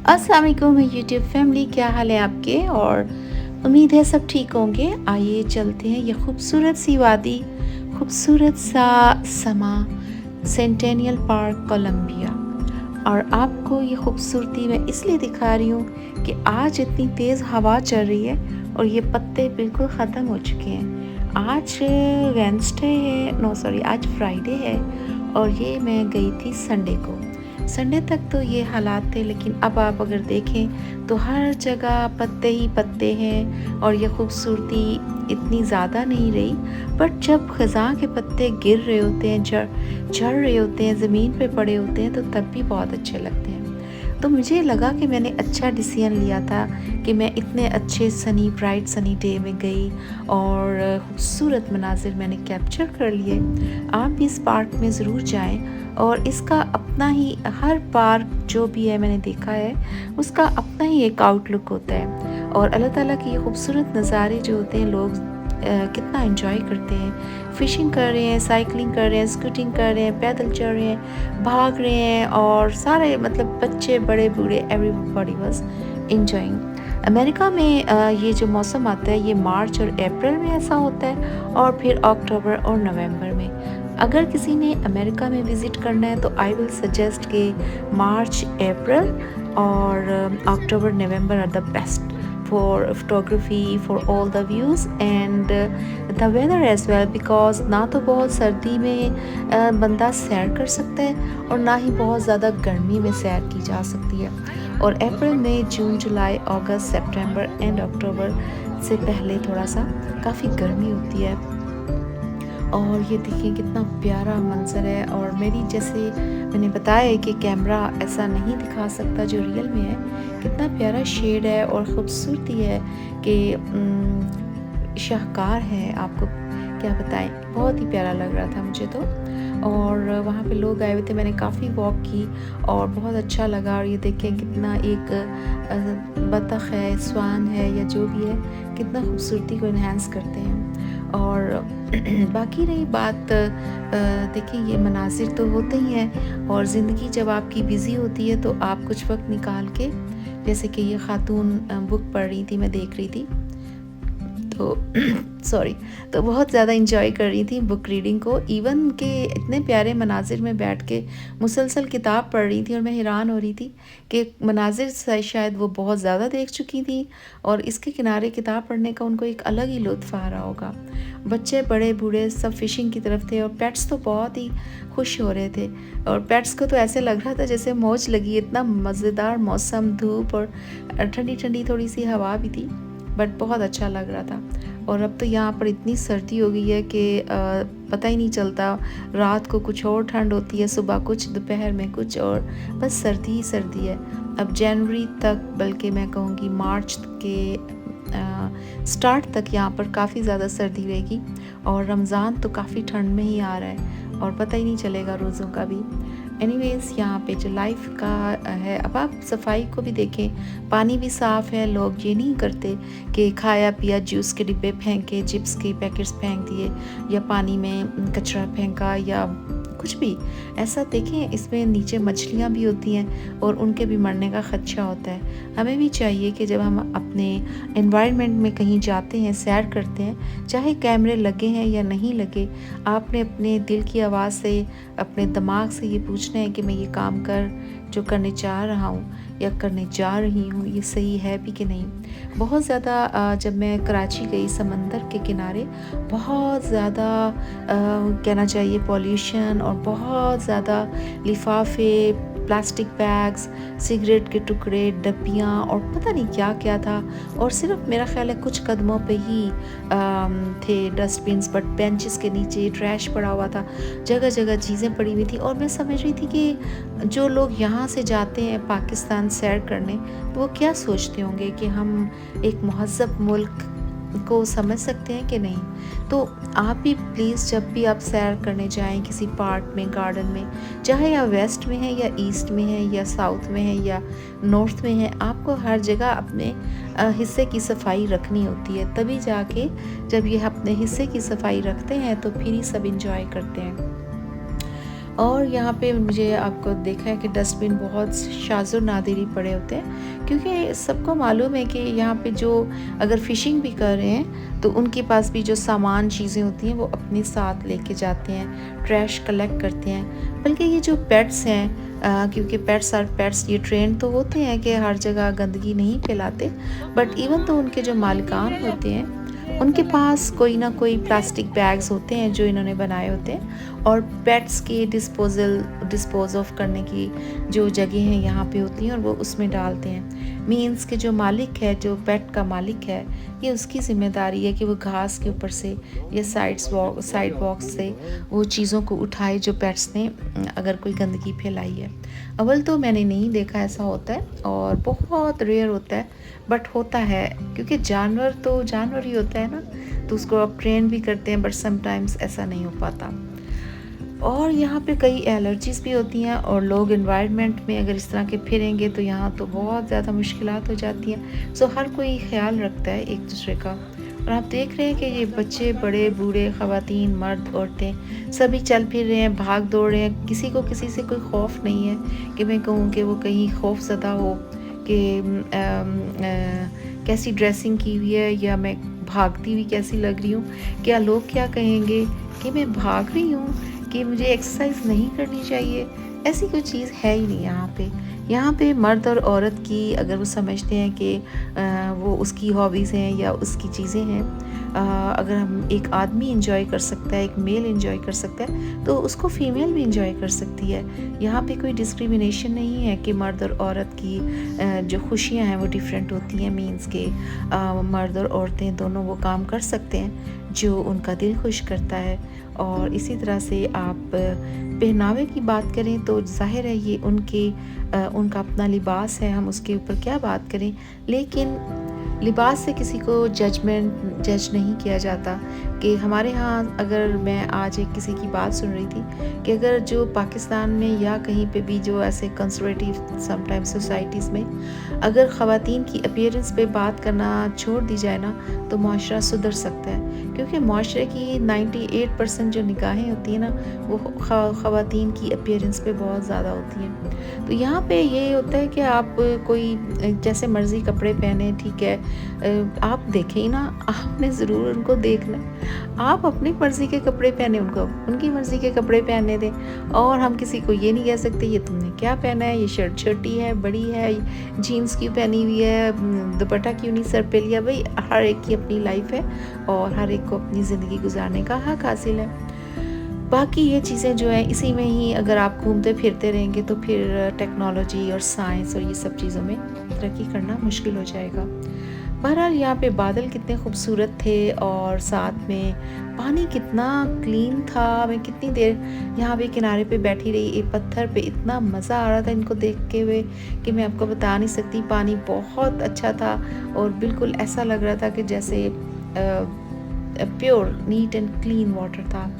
अस्सलाम वालेकुम YouTube family, क्या हाल है आपके? और उम्मीद है सब ठीक होंगे। आइए चलते हैं ये खूबसूरत सी वादी, खूबसूरत सा समा, सेंटेनियल पार्क कोलंबिया। और आपको ये खूबसूरती मैं इसलिए दिखा रही हूँ कि आज इतनी तेज़ हवा चल रही है और ये पत्ते बिल्कुल ख़त्म हो चुके हैं। आज वेंसडे है, नो सॉरी, आज फ्राइडे है और ये मैं गई थी संडे को। संडे तक तो ये हालात थे, लेकिन अब आप अगर देखें तो हर जगह पत्ते ही पत्ते हैं और ये खूबसूरती इतनी ज़्यादा नहीं रही। बट जब ख़ज़ां के पत्ते गिर रहे होते हैं, झड़ रहे होते हैं, ज़मीन पे पड़े होते हैं, तो तब भी बहुत अच्छे लगते हैं। तो मुझे लगा कि मैंने अच्छा डिसीजन लिया था कि मैं इतने अच्छे सनी ब्राइट सनी डे में गई और खूबसूरत मनाजिर मैंने कैप्चर कर लिए। आप भी इस पार्क में ज़रूर जाएं और इसका अपना ही, हर पार्क जो भी है मैंने देखा है उसका अपना ही एक आउटलुक होता है। और अल्लाह ताला के ये खूबसूरत नज़ारे जो होते हैं, लोग कितना एंजॉय करते हैं। फ़िशिंग कर रहे हैं, साइकिलिंग कर रहे हैं, स्कूटिंग कर रहे हैं, पैदल चल रहे हैं, भाग रहे हैं और सारे, मतलब बच्चे बड़े बूढ़े, एवरीबॉडी वाज एंजॉइंग। अमेरिका में ये जो मौसम आता है ये मार्च और अप्रैल में ऐसा होता है और फिर अक्टूबर और नवंबर में। अगर किसी ने अमेरिका में विज़िट करना है तो आई विल सजेस्ट कि मार्च अप्रैल और October November are the best for photography, for all the views and the weather as well, because ना तो बहुत सर्दी में बंदा सैर कर सकता है और ना ही बहुत ज़्यादा गर्मी में सैर की जा सकती है। और अप्रैल मई जून जुलाई अगस्त सितंबर एंड अक्टूबर से पहले थोड़ा सा काफ़ी गर्मी होती है। और ये देखिए कितना प्यारा मंजर है। और मेरी, जैसे मैंने बताया है कि कैमरा ऐसा नहीं दिखा सकता जो रियल में है, कितना प्यारा शेड है और ख़ूबसूरती है कि शाहकार है। आपको क्या बताएं, बहुत ही प्यारा लग रहा था मुझे तो। और वहाँ पे लोग आए हुए थे, मैंने काफ़ी वॉक की और बहुत अच्छा लगा। और ये देखें कितना, एक बतख है, स्वान है या जो भी है, कितना खूबसूरती को इन्हेंस करते हैं। और बाकी रही बात, देखिए ये मनाजिर तो होते ही हैं और ज़िंदगी जब आपकी बिज़ी होती है तो आप कुछ वक्त निकाल के, जैसे कि ये खातून बुक पढ़ रही थी, मैं देख रही थी तो सॉरी, तो बहुत ज़्यादा इंजॉय कर रही थी बुक रीडिंग को। इवन के इतने प्यारे मनाजिर में बैठ के मुसलसल किताब पढ़ रही थी और मैं हैरान हो रही थी कि मनाजिर शायद वो बहुत ज़्यादा देख चुकी थी और इसके किनारे किताब पढ़ने का उनको एक अलग ही लुत्फ़ आ रहा होगा। बच्चे बड़े बूढ़े सब फ़िशिंग की तरफ थे और पेट्स तो बहुत ही खुश हो रहे थे। और पेट्स को तो ऐसे लग रहा था जैसे मौज लगी, इतना मज़ेदार मौसम, धूप और ठंडी ठंडी थोड़ी सी हवा भी थी, बट बहुत अच्छा लग रहा था। और अब तो यहाँ पर इतनी सर्दी हो गई है कि पता ही नहीं चलता, रात को कुछ और ठंड होती है, सुबह कुछ, दोपहर में कुछ, और बस सर्दी ही सर्दी है। अब जनवरी तक, बल्कि मैं कहूँगी मार्च के स्टार्ट तक यहाँ पर काफ़ी ज़्यादा सर्दी रहेगी। और रमज़ान तो काफ़ी ठंड में ही आ रहा है और पता ही नहीं चलेगा रोज़ों का भी। एनीवेज़, यहाँ पे जो लाइफ का है, अब आप सफाई को भी देखें, पानी भी साफ़ है। लोग ये नहीं करते कि खाया पिया जूस के डिब्बे फेंके, चिप्स के पैकेट्स फेंक दिए या पानी में कचरा फेंका या कुछ भी ऐसा। देखें, इसमें नीचे मछलियाँ भी होती हैं और उनके भी मरने का ख़दशा होता है। हमें भी चाहिए कि जब हम अपने एनवायरनमेंट में कहीं जाते हैं, सैर करते हैं, चाहे कैमरे लगे हैं या नहीं लगे, आपने अपने दिल की आवाज़ से, अपने दिमाग से ये पूछना है कि मैं ये काम जो करने चाह रहा हूँ या करने जा रही हूँ, ये सही है भी कि नहीं। बहुत ज़्यादा जब मैं कराची गई, समंदर के किनारे बहुत ज़्यादा कहना चाहिए पॉल्यूशन और बहुत ज़्यादा लिफाफे, प्लास्टिक बैग्स, सिगरेट के टुकड़े, डब्बियाँ और पता नहीं क्या क्या था। और सिर्फ मेरा ख्याल है कुछ कदमों पे ही थे डस्टबिन्स, बट बेंचेस के नीचे ट्रैश पड़ा हुआ था, जगह जगह चीज़ें पड़ी हुई थी। और मैं समझ रही थी कि जो लोग यहाँ से जाते हैं पाकिस्तान सैर करने, तो वो क्या सोचते होंगे कि हम एक महज़्ज़ब मुल्क को समझ सकते हैं कि नहीं। तो आप भी प्लीज़, जब भी आप सैर करने जाएं किसी पार्क में, गार्डन में, चाहे या वेस्ट में है या ईस्ट में है या साउथ में है या नॉर्थ में है, आपको हर जगह अपने हिस्से की सफाई रखनी होती है। तभी जाके जब ये अपने हिस्से की सफाई रखते हैं तो फिर ही सब इंजॉय करते हैं। और यहाँ पे मुझे आपको देखा है कि डस्टबिन बहुत शाज़ो नादिर ही पड़े होते हैं, क्योंकि सबको मालूम है कि यहाँ पे जो अगर फ़िशिंग भी कर रहे हैं तो उनके पास भी जो सामान चीज़ें होती हैं वो अपने साथ लेके जाते हैं, ट्रैश कलेक्ट करते हैं। बल्कि ये जो पेट्स हैं, क्योंकि पेट्स ये ट्रेंड तो होते हैं कि हर जगह गंदगी नहीं फैलाते, बट इवन तो उनके जो मालिकान होते हैं उनके पास कोई ना कोई प्लास्टिक बैग्स होते हैं जो इन्होंने बनाए होते हैं, और पेट्स के डिस्पोज ऑफ करने की जो जगह हैं यहाँ पे होती हैं और वो उसमें डालते हैं। मीन्स के जो मालिक है, जो पेट का मालिक है, ये उसकी ज़िम्मेदारी है कि वो घास के ऊपर से या साइड बॉक्स से वो चीज़ों को उठाए जो पेट्स ने अगर कोई गंदगी फैलाई है। अव्वल तो मैंने नहीं देखा ऐसा होता है और बहुत रेयर होता है, बट होता है, क्योंकि जानवर तो जानवर ही होता है ना, तो उसको आप ट्रेन भी करते हैं, बट समटाइम्स ऐसा नहीं हो पाता। और यहाँ पे कई एलर्जीज़ भी होती हैं, और लोग एनवायरनमेंट में अगर इस तरह के फिरेंगे तो यहाँ तो बहुत ज़्यादा मुश्किलात हो जाती हैं। सो हर कोई ख्याल रखता है एक दूसरे का। और आप देख रहे हैं कि ये बच्चे, बड़े बूढ़े, ख़वातीन, मर्द, औरतें सभी चल फिर रहे हैं, भाग दौड़ रहे हैं। किसी को किसी से कोई खौफ नहीं है कि मैं कहूँ कि वो कहीं खौफज़दा हो कि कैसी ड्रेसिंग की हुई है या मैं भागती हुई कैसी लग रही हूँ, क्या लोग क्या कहेंगे कि मैं भाग रही हूँ, कि मुझे एक्सरसाइज नहीं करनी चाहिए। ऐसी कोई चीज़ है ही नहीं यहाँ पे। यहाँ पे मर्द और औरत की अगर वो समझते हैं कि वो उसकी हॉबीज़ हैं या उसकी चीज़ें हैं, अगर हम एक आदमी इंजॉय कर सकता है, एक मेल इंजॉय कर सकता है, तो उसको फीमेल भी इंजॉय कर सकती है। यहाँ पे कोई डिस्क्रिमिनेशन नहीं है कि मर्द और औरत की जो खुशियाँ हैं वो डिफरेंट होती हैं। मीन्स के मर्द और औरतें दोनों वो काम कर सकते हैं जो उनका दिल खुश करता है। और इसी तरह से आप पहनावे की बात करें तो ज़ाहिर है ये उनका अपना लिबास है, हम उसके ऊपर क्या बात करें, लेकिन लिबास से किसी को जज नहीं किया जाता। कि हमारे यहाँ अगर मैं आज एक किसी की बात सुन रही थी कि अगर जो पाकिस्तान में या कहीं पे भी जो ऐसे कंजर्वेटिव समटाइम्स सोसाइटीज़ में अगर ख़वातीन की अपीयरेंस पे बात करना छोड़ दी जाए ना, तो माशरा सुधर सकता है, क्योंकि माशरे की 98% जो निगाहें होती हैं ना वो ख़वातीन की अपीयरेंस पे बहुत ज़्यादा होती हैं। तो यहाँ पे ये होता है कि आप कोई जैसे मर्ज़ी कपड़े पहने, ठीक है, आप देखें ही ना, आपने ज़रूर उनको देखना। आप अपनी मर्ज़ी के कपड़े पहने, उनको उनकी मर्ज़ी के कपड़े पहनने दें। और हम किसी को ये नहीं कह सकते ये तुमने क्या पहना है, ये शर्ट छोटी है, बड़ी है, जीन्स क्यों पहनी हुई है, दुपट्टा क्यों नहीं सर पे लिया। भाई हर एक की अपनी लाइफ है और हर एक को अपनी ज़िंदगी गुजारने का हक हासिल है। बाकी ये चीज़ें जो हैं इसी में ही अगर आप घूमते फिरते रहेंगे तो फिर टेक्नोलॉजी और साइंस और ये सब चीज़ों में तरक्की करना मुश्किल हो जाएगा। बहरहाल यहाँ पे बादल कितने खूबसूरत थे और साथ में पानी कितना क्लीन था। मैं कितनी देर यहाँ पे किनारे पे बैठी रही, एक पत्थर पे, इतना मज़ा आ रहा था इनको देख के हुए कि मैं आपको बता नहीं सकती। पानी बहुत अच्छा था और बिल्कुल ऐसा लग रहा था कि जैसे pure neat and clean water था।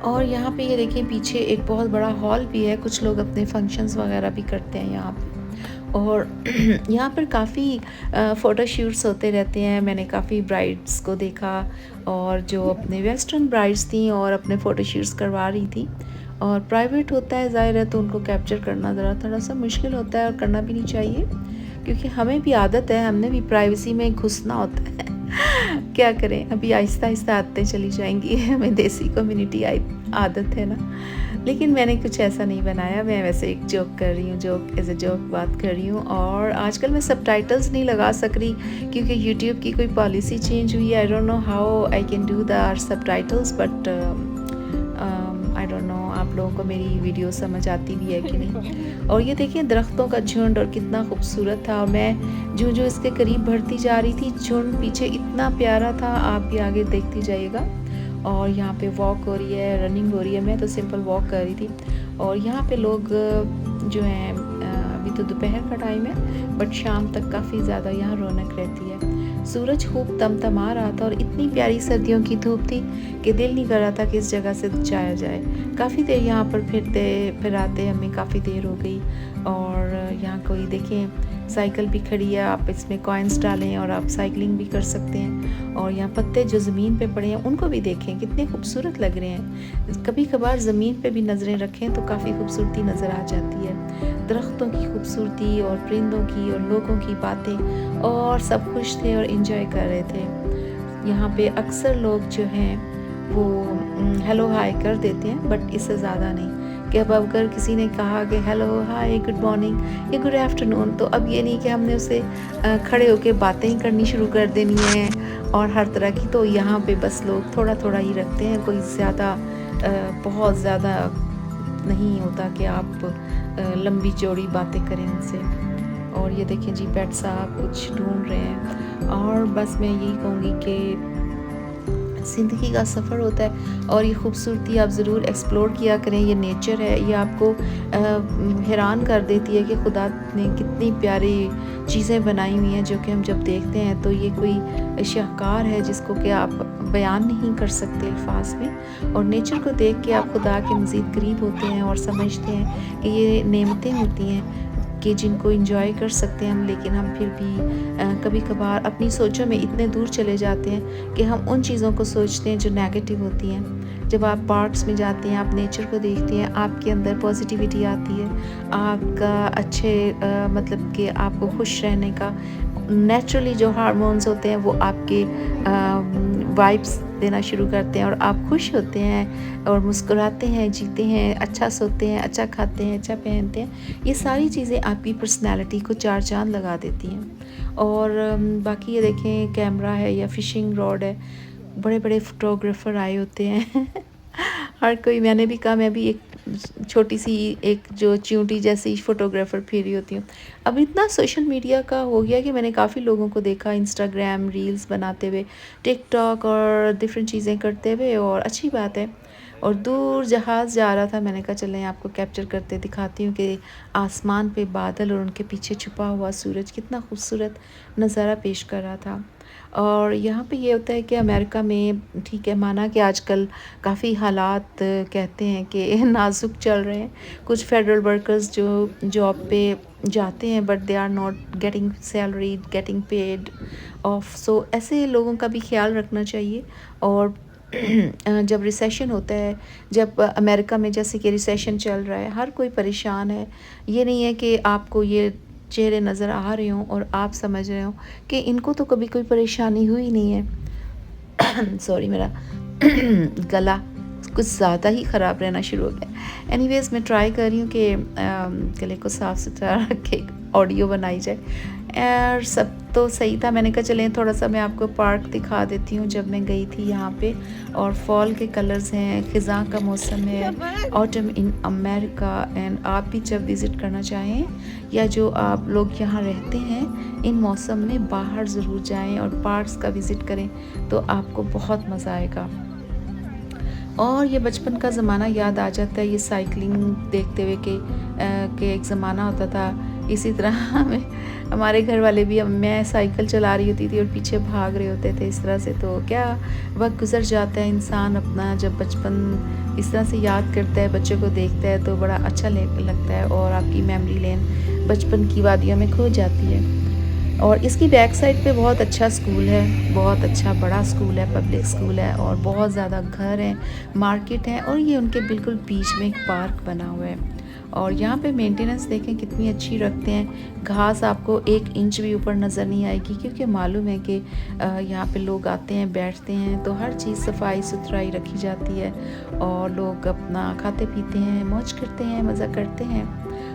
और यहाँ पे ये देखिए पीछे एक बहुत बड़ा हॉल भी है, कुछ लोग अपने फंक्शंस वगैरह भी करते हैं यहाँ पे। और यहाँ पर काफ़ी फ़ोटोशूट्स होते रहते हैं। मैंने काफ़ी ब्राइड्स को देखा और जो अपने वेस्टर्न ब्राइड्स थी और अपने फ़ोटोशूट्स करवा रही थी। और प्राइवेट होता है ज़ाहिर है, तो उनको कैप्चर करना ज़रा थोड़ा सा मुश्किल होता है और करना भी नहीं चाहिए, क्योंकि हमें भी आदत है, हमने भी प्राइवेसी में घुसना होता है। क्या करें, अभी आहिस्ता आहिस्ता आदतें चली जाएंगी। हमें देसी कम्युनिटी आदत है ना। लेकिन मैंने कुछ ऐसा नहीं बनाया, मैं वैसे एक जोक कर रही हूँ, जोक एज ए जोक बात कर रही हूँ। और आजकल मैं सबटाइटल्स नहीं लगा सक रही क्योंकि यूट्यूब की कोई पॉलिसी चेंज हुई है। I don't know how I can do the subtitles, but I don't know आप लोगों को मेरी वीडियो समझ आती भी है कि नहीं। और ये देखिए दरख्तों का झुंड और कितना खूबसूरत था। और मैं जो इसके करीब बढ़ती जा रही थी, झुंड पीछे इतना प्यारा था, आप भी आगे देखती जाइएगा। और यहाँ पे वॉक हो रही है, रनिंग हो रही है, मैं तो सिंपल वॉक कर रही थी। और यहाँ पे लोग जो हैं, अभी तो दोपहर का टाइम है, बट शाम तक काफ़ी ज़्यादा यहाँ रौनक रहती है। सूरज खूब तमतमा रहा था और इतनी प्यारी सर्दियों की धूप थी कि दिल नहीं कर रहा था कि इस जगह से जाया जाए। काफ़ी देर यहाँ पर फिराते हमें काफ़ी देर हो गई। और यहाँ कोई देखें साइकिल भी खड़ी है, आप इसमें कॉइन्स डालें और आप साइकिलिंग भी कर सकते हैं। और यहाँ पत्ते जो ज़मीन पे पड़े हैं उनको भी देखें, कितने खूबसूरत लग रहे हैं। कभी कभार ज़मीन पे भी नज़रें रखें तो काफ़ी खूबसूरती नज़र आ जाती है। दरख्तों की खूबसूरती और परिंदों की और लोगों की बातें, और सब खुश थे और इन्जॉय कर रहे थे। यहाँ पे अक्सर लोग जो हैं वो हेलो हाय कर देते हैं, बट इससे ज़्यादा नहीं। कि अब अगर किसी ने कहा कि हेलो हाय गुड मॉर्निंग या गुड आफ्टरनून, तो अब ये नहीं कि हमने उसे खड़े होकर बातें ही करनी शुरू कर देनी है और हर तरह की। तो यहाँ पे बस लोग थोड़ा थोड़ा ही रखते हैं, कोई ज़्यादा बहुत ज़्यादा नहीं होता कि आप लंबी चौड़ी बातें करें उनसे। और ये देखें जी, पेट साहब कुछ ढूंढ रहे हैं। और बस मैं यही कहूँगी कि ज़िंदगी का सफ़र होता है और ये खूबसूरती आप ज़रूर एक्सप्लोर किया करें। ये नेचर है, ये आपको हैरान कर देती है कि खुदा ने कितनी प्यारी चीज़ें बनाई हुई हैं, जो कि हम जब देखते हैं तो ये कोई शाहकार है जिसको कि आप बयान नहीं कर सकते अल्फाज में। और नेचर को देख के आप खुदा के मज़ीद करीब होते हैं और समझते हैं कि ये नेमतें होती हैं कि जिनको एंजॉय कर सकते हैं हम, लेकिन हम फिर भी कभी कभार अपनी सोचों में इतने दूर चले जाते हैं कि हम उन चीज़ों को सोचते हैं जो नेगेटिव होती हैं। जब आप पार्क्स में जाते हैं, आप नेचर को देखते हैं, आपके अंदर पॉजिटिविटी आती है, आपका अच्छे मतलब कि आपको खुश रहने का नेचुरली जो हार्मोन्स होते हैं वो आपके वाइब्स देना शुरू करते हैं और आप खुश होते हैं और मुस्कुराते हैं, जीते हैं, अच्छा सोते हैं, अच्छा खाते हैं, अच्छा पहनते हैं। ये सारी चीज़ें आपकी पर्सनैलिटी को चार चांद लगा देती हैं। और बाकी ये देखें, कैमरा है या फिशिंग रॉड है, बड़े बड़े फोटोग्राफ़र आए होते हैं हर कोई, मैंने भी कहा मैं भी एक छोटी सी एक जो चिंटी जैसी फ़ोटोग्राफ़र फिर रही होती हूँ। अब इतना सोशल मीडिया का हो गया कि मैंने काफ़ी लोगों को देखा इंस्टाग्राम रील्स बनाते हुए, टिकटॉक और डिफरेंट चीज़ें करते हुए, और अच्छी बात है। और दूर जहाज़ जा रहा था, मैंने कहा चलें आपको कैप्चर करते दिखाती हूँ कि आसमान पे बादल और उनके पीछे छुपा हुआ सूरज कितना खूबसूरत नज़ारा पेश कर रहा था। और यहाँ पे ये होता है कि अमेरिका में, ठीक है, माना कि आजकल काफ़ी हालात कहते हैं कि नाजुक चल रहे हैं। कुछ फेडरल वर्कर्स जो जॉब पे जाते हैं but they are not getting salary, getting paid off, so ऐसे लोगों का भी ख्याल रखना चाहिए। और जब रिसेशन होता है, जब अमेरिका में जैसे कि रिसेशन चल रहा है, हर कोई परेशान है। ये नहीं है कि आपको ये चेहरे नज़र आ रहे हों और आप समझ रहे हो कि इनको तो कभी कोई परेशानी हुई नहीं है सॉरी, मेरा गला कुछ ज़्यादा ही ख़राब रहना शुरू हो गया। एनीवेज़, मैं ट्राई कर रही हूँ कि गले को साफ़ सुथरा रख के ऑडियो बनाई जाए। और सब तो सही था, मैंने कहा चलें थोड़ा सा मैं आपको पार्क दिखा देती हूँ जब मैं गई थी यहाँ पे। और फॉल के कलर्स हैं, ख़िज़ां का मौसम है, ऑटम इन अमेरिका। एंड आप भी जब विज़िट करना चाहें या जो आप लोग यहाँ रहते हैं, इन मौसम में बाहर ज़रूर जाएं और पार्क्स का विज़िट करें तो आपको बहुत मज़ा आएगा। और ये बचपन का ज़माना याद आ जाता है, ये साइकिलिंग देखते हुए कि एक ज़माना होता था इसी तरह हमारे घर वाले भी, मैं साइकिल चला रही होती थी और पीछे भाग रहे होते थे इस तरह से। तो क्या वक्त गुजर जाता है, इंसान अपना जब बचपन इस तरह से याद करता है, बच्चों को देखता है तो बड़ा अच्छा लगता है और आपकी मेमोरी लेन बचपन की वादियों में खो जाती है। और इसकी बैक साइड पे बहुत अच्छा स्कूल है, बहुत अच्छा बड़ा स्कूल है, पब्लिक स्कूल है, और बहुत ज़्यादा घर हैं, मार्केट है, और ये उनके बिल्कुल बीच में एक पार्क बना हुआ है। और यहाँ पे मेंटेनेंस देखें कितनी अच्छी रखते हैं। घास आपको 1 इंच भी ऊपर नज़र नहीं आएगी, क्योंकि मालूम है कि यहाँ पे लोग आते हैं, बैठते हैं, तो हर चीज़ सफाई सुथराई रखी जाती है और लोग अपना खाते पीते हैं, मौज करते हैं, मज़ा करते हैं।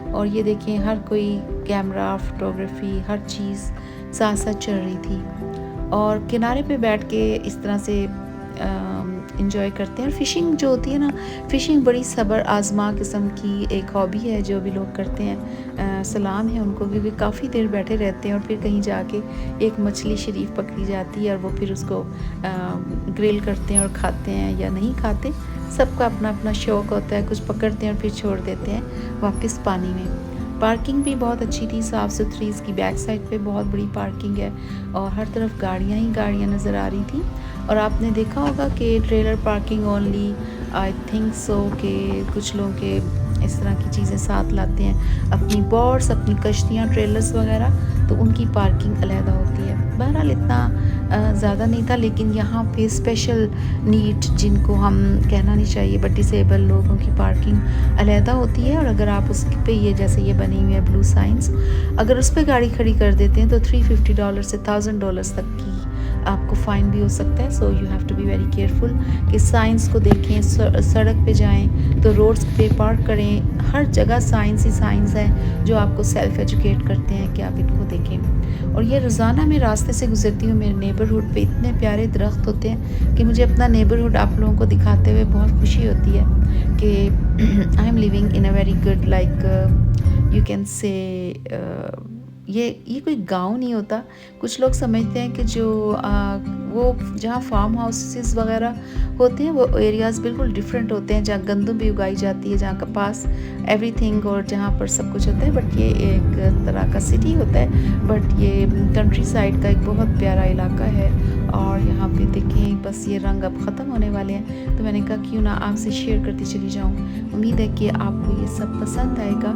और ये देखिए, हर कोई कैमरा, फोटोग्राफी, हर चीज़ साथ साथ चल रही थी। और किनारे पे बैठ के इस तरह से इंजॉय करते हैं। और फ़िशिंग जो होती है ना, फ़िशिंग बड़ी सब्र आज़मा किस्म की एक हॉबी है जो भी लोग करते हैं। सलाम है उनको, क्योंकि काफ़ी देर बैठे रहते हैं और फिर कहीं जाके एक मछली शरीफ पकड़ी जाती है और वो फिर उसको ग्रिल करते हैं और खाते हैं या नहीं खाते, सबका अपना अपना शौक़ होता है। कुछ पकड़ते हैं और फिर छोड़ देते हैं वापस पानी में। पार्किंग भी बहुत अच्छी थी, साफ़ सुथरी। इसकी बैक साइड पे बहुत बड़ी पार्किंग है और हर तरफ गाड़ियाँ ही गाड़ियाँ नज़र आ रही थी। और आपने देखा होगा कि trailer parking only, I think so, कि कुछ लोगों के इस तरह की चीज़ें साथ लाते हैं, अपनी बोट्स, अपनी कश्तियाँ, ट्रेलर्स वगैरह, तो उनकी पार्किंग अलहदा होती है। बहरहाल इतना ज़्यादा नहीं था, लेकिन यहाँ पे स्पेशल नीड जिनको हम कहना नहीं चाहिए बट डिसेबल लोगों की पार्किंग अलहदा होती है। और अगर आप उस पे ये जैसे ये बनी हुई है ब्लू साइंस, अगर उस पे गाड़ी खड़ी कर देते हैं तो $350 से $1000 तक की आपको फ़ाइन भी हो सकता है। So you have to be very careful कि साइंस को देखें, सड़क पे जाएं तो रोड्स पे पार्क करें। हर जगह साइंस ही साइंस है जो आपको सेल्फ एजुकेट करते हैं कि आप इनको देखें। और ये रोज़ाना मैं रास्ते से गुजरती हूँ, मेरे नेबरहुड पे इतने प्यारे दरख्त होते हैं कि मुझे अपना नेबरहुड आप लोगों को दिखाते हुए बहुत खुशी होती है कि I am living in a very good like you can say ये कोई गांव नहीं होता। कुछ लोग समझते हैं कि जो वो जहाँ फार्म हाउसेस वगैरह होते हैं वो एरियाज़ बिल्कुल डिफरेंट होते हैं, जहाँ गंदम भी उगाई जाती है, जहाँ कपास एवरीथिंग और जहाँ पर सब कुछ होता है। बट ये एक तरह का सिटी होता है, बट ये कंट्री साइड का एक बहुत प्यारा इलाका है। और यहाँ पे देखें बस ये रंग अब ख़त्म होने वाले हैं, तो मैंने कहा क्यों ना आपसे शेयर करती चली जाऊँ। उम्मीद है कि आपको ये सब पसंद आएगा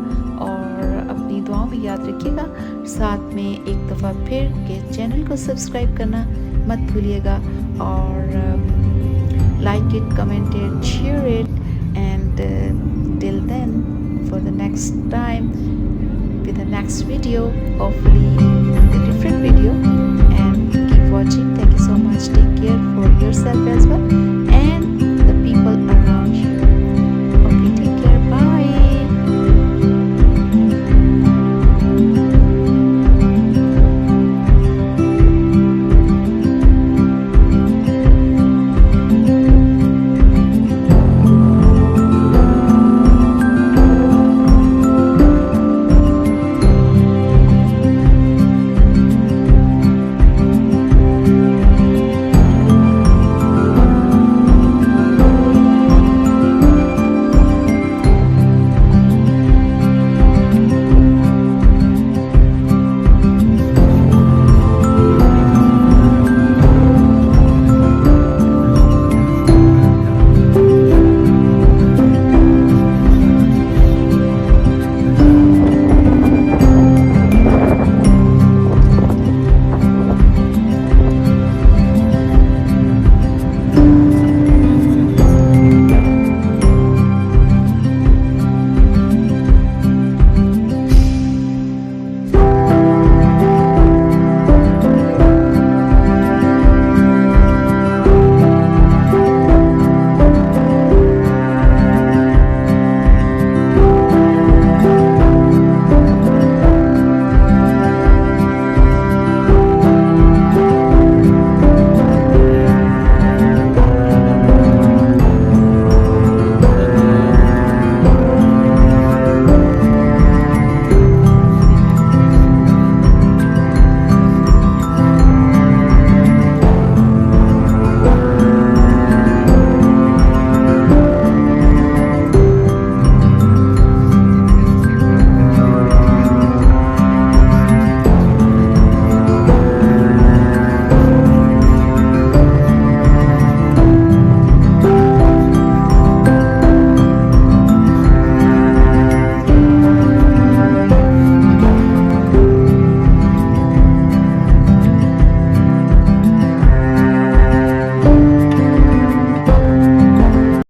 और अपनी दुआओं में याद रखिएगा। साथ में एक दफ़ा फिर के चैनल को सब्सक्राइब करना मत भूलिएगा और like it, comment it, share it and till then for the next time with the next video, hopefully a different video, and keep watching. Thank you so much. Take care for yourself as well.